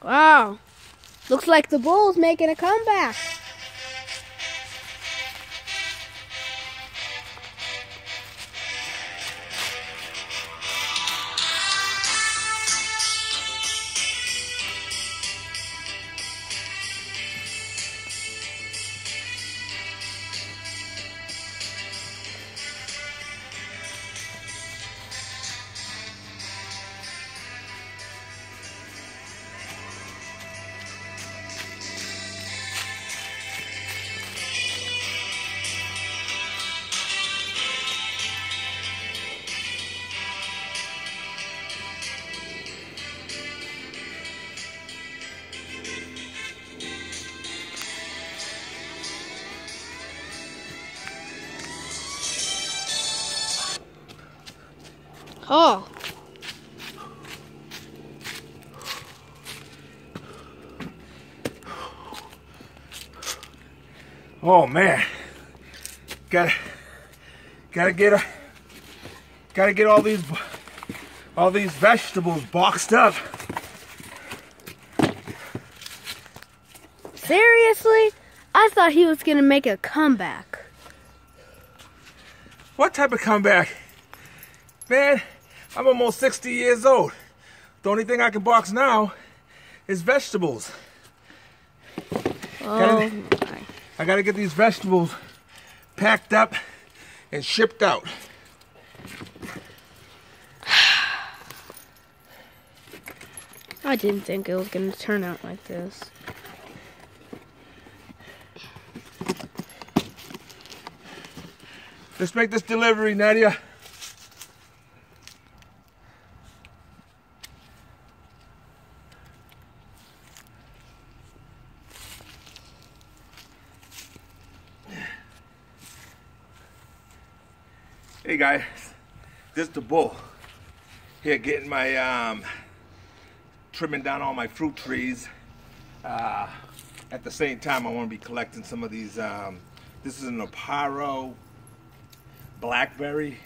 Wow. Looks like the bull's making a comeback. Oh. Oh man, gotta get all these vegetables boxed up. Seriously? I thought he was gonna make a comeback. What type of comeback? Man, I'm almost 60 years old. The only thing I can box now is vegetables. Oh my. I gotta get these vegetables packed up and shipped out. I didn't think it was gonna turn out like this. Let's make this delivery, Nadia. Hey guys, this is the bull. Here getting my, trimming down all my fruit trees. At the same time, I want to be collecting some of these, this is an Aparo blackberry.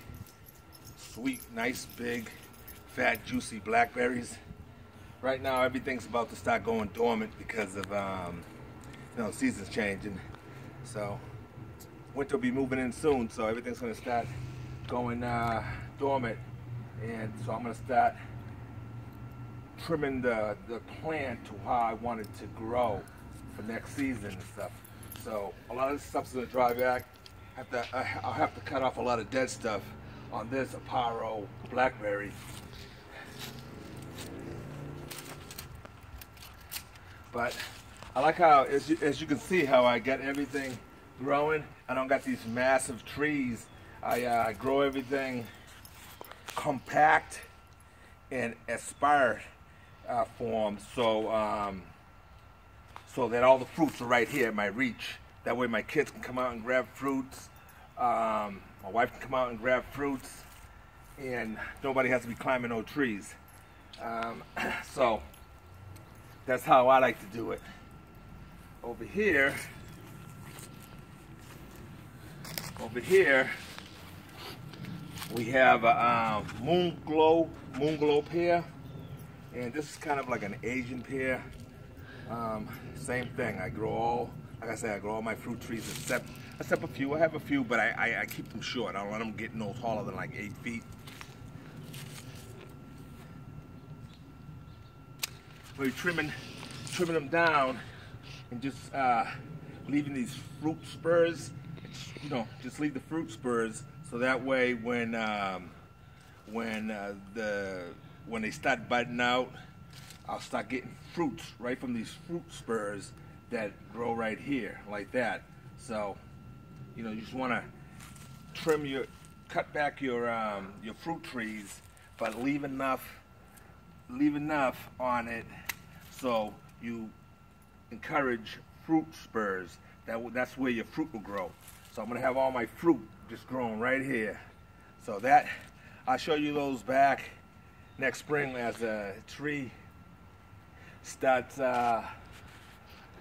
Sweet, nice, big, fat, juicy blackberries. Right now, everything's about to start going dormant because of, you know, seasons changing. So, winter will be moving in soon, so everything's going to start going dormant. And so I'm going to start trimming the plant to how I want it to grow for next season and stuff. So a lot of this stuff's going to dry back. I'll have to cut off a lot of dead stuff on this Aparo blackberry. But I like how, as you can see, how I got everything growing. I don't got these massive trees. I grow everything compact and aspire form, so so that all the fruits are right here at my reach. That way my kids can come out and grab fruits, my wife can come out and grab fruits, and nobody has to be climbing no trees. So that's how I like to do it. Over here, we have a moon glow pear, and this is kind of like an Asian pear. Same thing. I grow all, like I said, I grow all my fruit trees except a few. I have a few, but I keep them short. I don't let them get no taller than like 8 feet. We're trimming them down and just leaving these fruit spurs. You know, just leave the fruit spurs, so that way when they start budding out, I'll start getting fruits right from these fruit spurs that grow right here, like that. So, you know, you just want to cut back your fruit trees, but leave enough on it so you encourage fruit spurs. That's where your fruit will grow. So I'm gonna have all my fruit just growing right here. So that, I'll show you those back next spring as the tree starts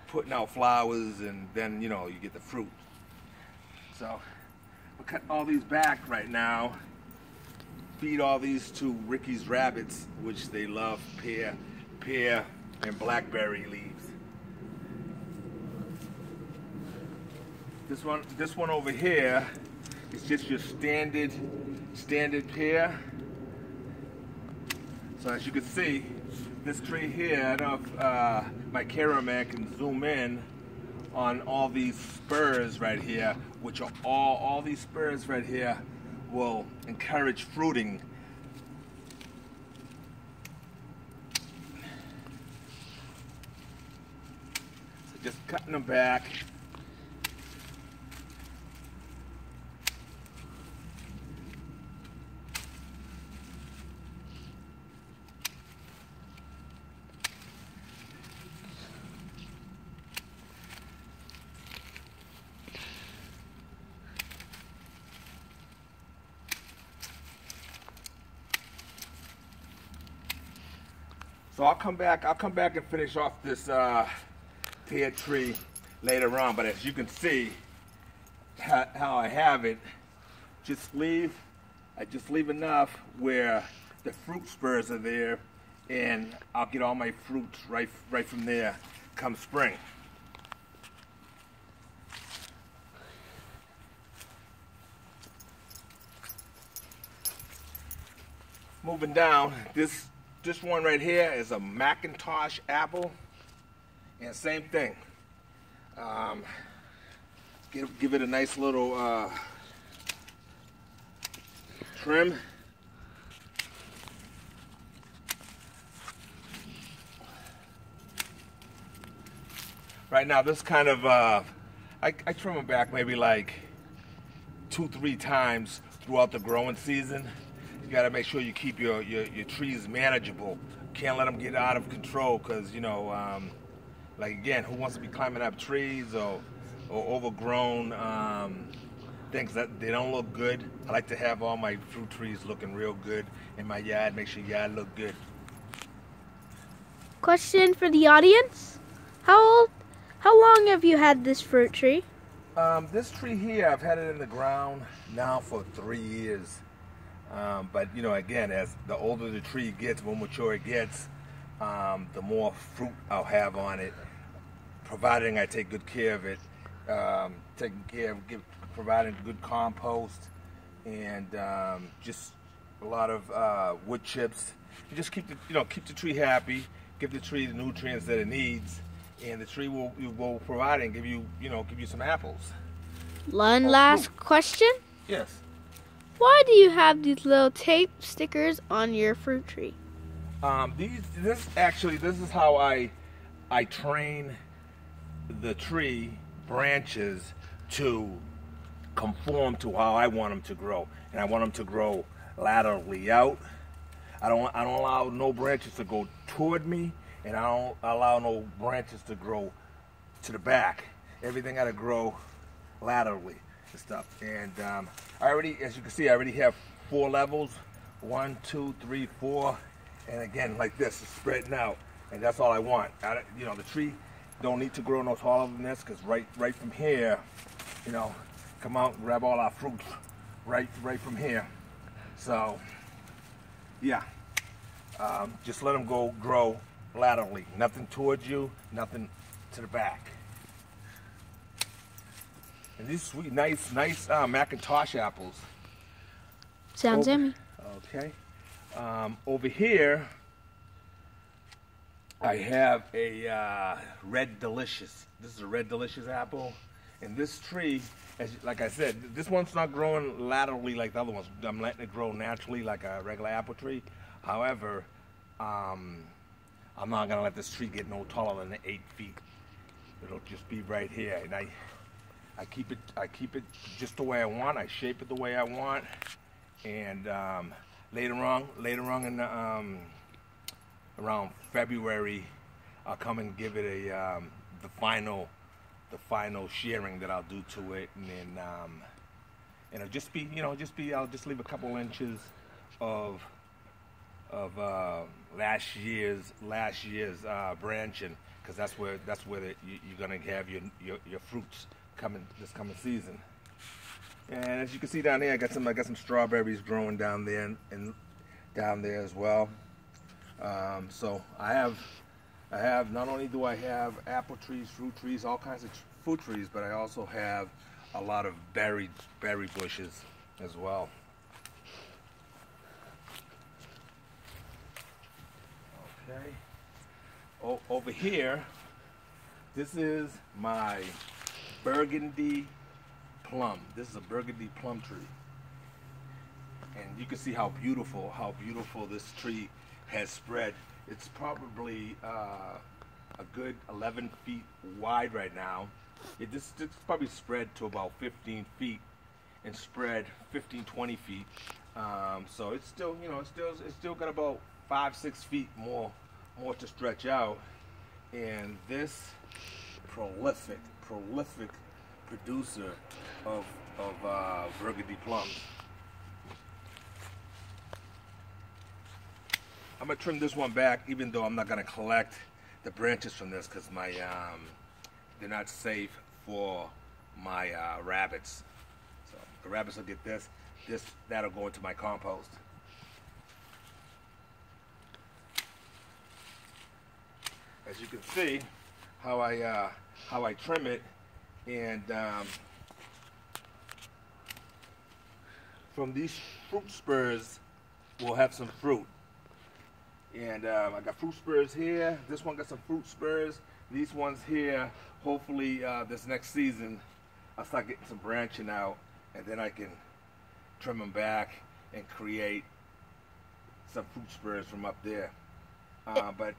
putting out flowers, and then, you know, you get the fruit. So we'll cut all these back right now, feed all these to Ricky's rabbits, which they love pear and blackberry leaves. This one over here is just your standard pear. So as you can see, this tree here, I don't know if my cameraman can zoom in on all these spurs right here, which are all these spurs right here will encourage fruiting. So just cutting them back. So I'll come back and finish off this pear tree later on, but as you can see how I have it, I just leave enough where the fruit spurs are there, and I'll get all my fruits right from there come spring. Moving down, this one right here is a McIntosh apple, and same thing. Give it a nice little trim. Right now, this kind of I trim them back maybe like 2-3 times throughout the growing season. You got to make sure you keep your trees manageable. Can't let them get out of control, because you know, like again, who wants to be climbing up trees or overgrown things that they don't look good? I like to have all my fruit trees looking real good in my yard. Make sure your yard look good. Question for the audience: how long have you had this fruit tree? This tree here, I've had it in the ground now for 3 years. But you know, again, as the older the tree gets, more mature it gets, the more fruit I'll have on it, providing I take good care of it, providing good compost, and just a lot of wood chips. You just keep the tree happy, give the tree the nutrients that it needs, and the tree will provide and give you some apples. One last question. Yes. Why do you have these little tape stickers on your fruit tree? This is how I train the tree branches to conform to how I want them to grow, and I want them to grow laterally out. I don't allow no branches to go toward me, and I don't allow no branches to grow to the back. Everything got to grow laterally and stuff. And as you can see, I already have 4 levels. 1, 2, 3, 4, and again, like this, it's spreading out, and that's all I want. The tree don't need to grow no taller than this, because right from here, come out and grab all our fruits right from here. So, yeah, just let them grow laterally. Nothing towards you, nothing to the back. And these sweet, nice McIntosh apples. Sounds yummy. Okay. Over here, I have a Red Delicious. This is a Red Delicious apple. And this tree, like I said, this one's not growing laterally like the other ones. I'm letting it grow naturally like a regular apple tree. However, I'm not going to let this tree get no taller than 8 feet. It'll just be right here. And I keep it just the way I want. I shape it the way I want. And later on in around February, I'll come and give it the final shearing that I'll do to it, and then it'll just be I'll just leave a couple inches of last year's branching, because that's where you're gonna have your fruits this coming season. And as you can see down here, I got some strawberries growing down there and down there as well. So I have I have, not only do I have apple trees, fruit trees, all kinds of fruit trees, but I also have a lot of berry bushes as well. Okay. Over here, this is my burgundy plum. This is a burgundy plum tree. And you can see how beautiful this tree has spread. It's probably a good 11 feet wide right now. It's probably spread to about 15 feet and spread 15-20 feet. So it's still, you know, it's still got about 5-6 feet more to stretch out. And this prolific producer of burgundy plums. I'm gonna trim this one back, even though I'm not gonna collect the branches from this because my they're not safe for my rabbits. So the rabbits will get this. That'll go into my compost. As you can see, how I trim it, and from these fruit spurs, we'll have some fruit. And I got fruit spurs here. This one got some fruit spurs. These ones here, hopefully this next season, I'll start getting some branching out, and then I can trim them back and create some fruit spurs from up there. But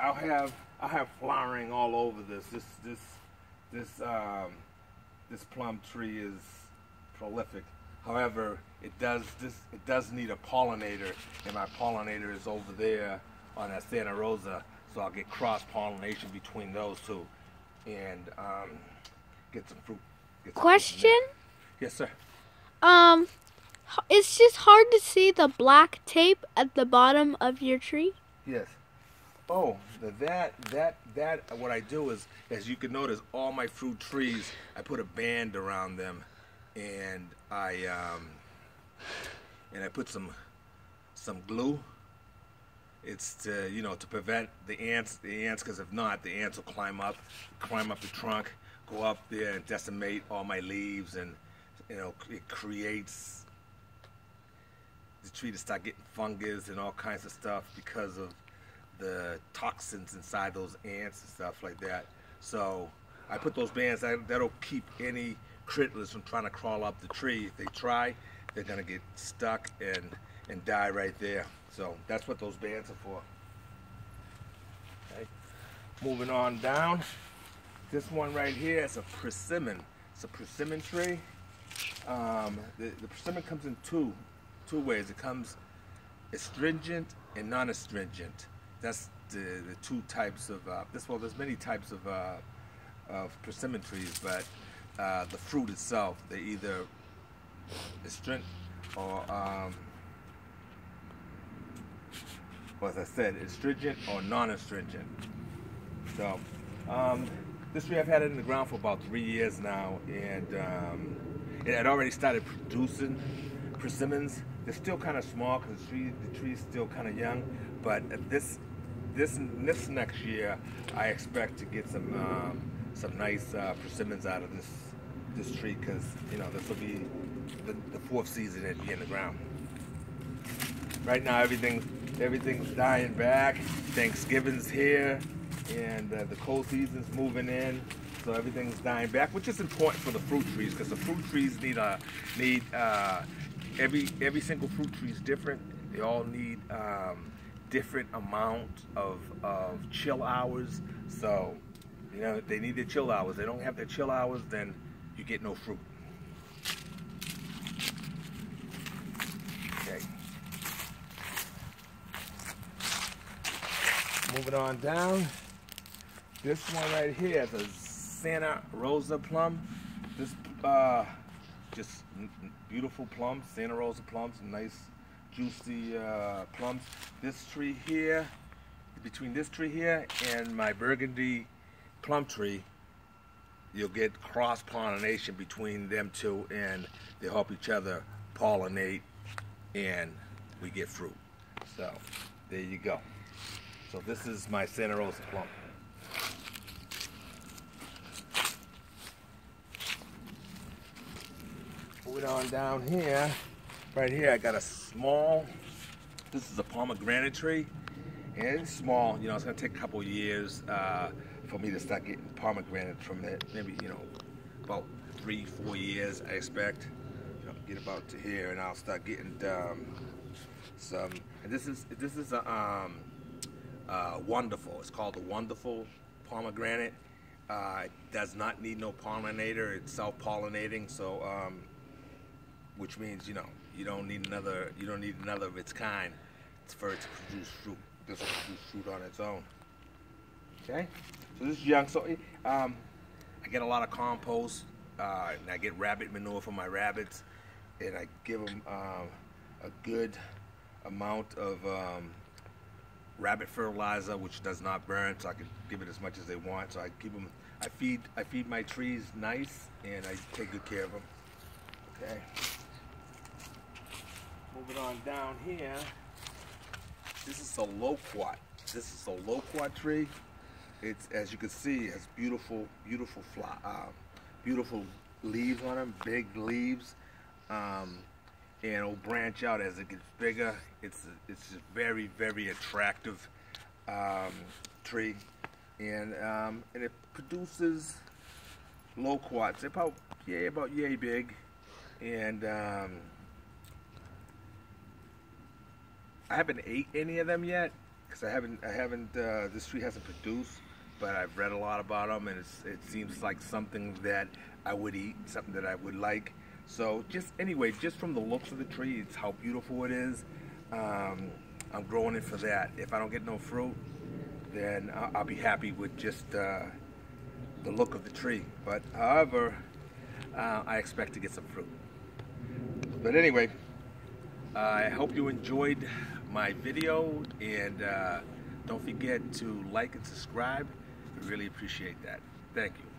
I'll have flowering all over this. This plum tree is prolific. However, it does need a pollinator, and my pollinator is over there on that Santa Rosa, so I'll get cross-pollination between those two, and get some fruit. Question? Yes, sir. It's just hard to see the black tape at the bottom of your tree. Yes. Oh, what I do is, as you can notice, all my fruit trees, I put a band around them, and I put some glue. It's to, you know, to prevent the ants, because if not, the ants will climb up the trunk, go up there and decimate all my leaves, and you know, it creates the tree to start getting fungus and all kinds of stuff because of the toxins inside those ants and stuff like that. So I put those bands that'll keep any critters from trying to crawl up the tree. If they try, they're gonna get stuck and die right there. So that's what those bands are for. Okay. Moving on down, this one right here is a persimmon. It's a persimmon tree. The persimmon comes in two ways. It comes astringent and non-astringent. That's the two types of well, there's many types of persimmon trees, but the fruit itself, they're either astringent or well, as I said, astringent or non-astringent. So this tree, I've had it in the ground for about 3 years now, and it had already started producing persimmons. They're still kind of small because the tree's still kind of young, but this next year, I expect to get some nice persimmons out of this tree, because you know this will be the fourth season it'll be in the ground. Right now, everything's dying back. Thanksgiving's here, and the cold season's moving in, so everything's dying back, which is important for the fruit trees, because the fruit trees need every single fruit tree is different. They all need different amount of chill hours. So, you know, they need their chill hours. They don't have their chill hours, then you get no fruit. Okay. Moving on down. This one right here is a Santa Rosa plum. This just beautiful plums, Santa Rosa plums, nice juicy plums. This tree here, between this tree here and my burgundy plum tree, you'll get cross-pollination between them two, and they help each other pollinate, and we get fruit. So there you go. So this is my Santa Rosa plum. Moving on down here, right here I got a small, this is a pomegranate tree, and it's small, you know, it's gonna take a couple years for me to start getting pomegranate from it, maybe, you know, about 3-4 years I expect, you know, get about to here and I'll start getting some, and this is a Wonderful, it's called the Wonderful pomegranate. It does not need no pollinator, it's self-pollinating, so which means, you know, you don't need another of its kind for it to produce fruit. This will produce fruit on its own. Okay, so this is young. So I get a lot of compost, and I get rabbit manure for my rabbits, and I give them a good amount of rabbit fertilizer, which does not burn, so I can give it as much as they want. So I keep them. I feed my trees nice, and I take good care of them. Okay. Moving on down here, this is a loquat. This is a loquat tree. It's, as you can see, it has beautiful leaves on them, big leaves, and it'll branch out as it gets bigger. It's a very, very attractive tree, and it produces loquats. They're about yay big, and I haven't ate any of them yet because this tree hasn't produced, but I've read a lot about them, and it seems like something that I would eat, something that I would like. So just from the looks of the tree, it's how beautiful it is. I'm growing it for that. If I don't get no fruit, then I'll be happy with just the look of the tree. But however, I expect to get some fruit. But anyway, I hope you enjoyed my video, and don't forget to like and subscribe. I really appreciate that. Thank you.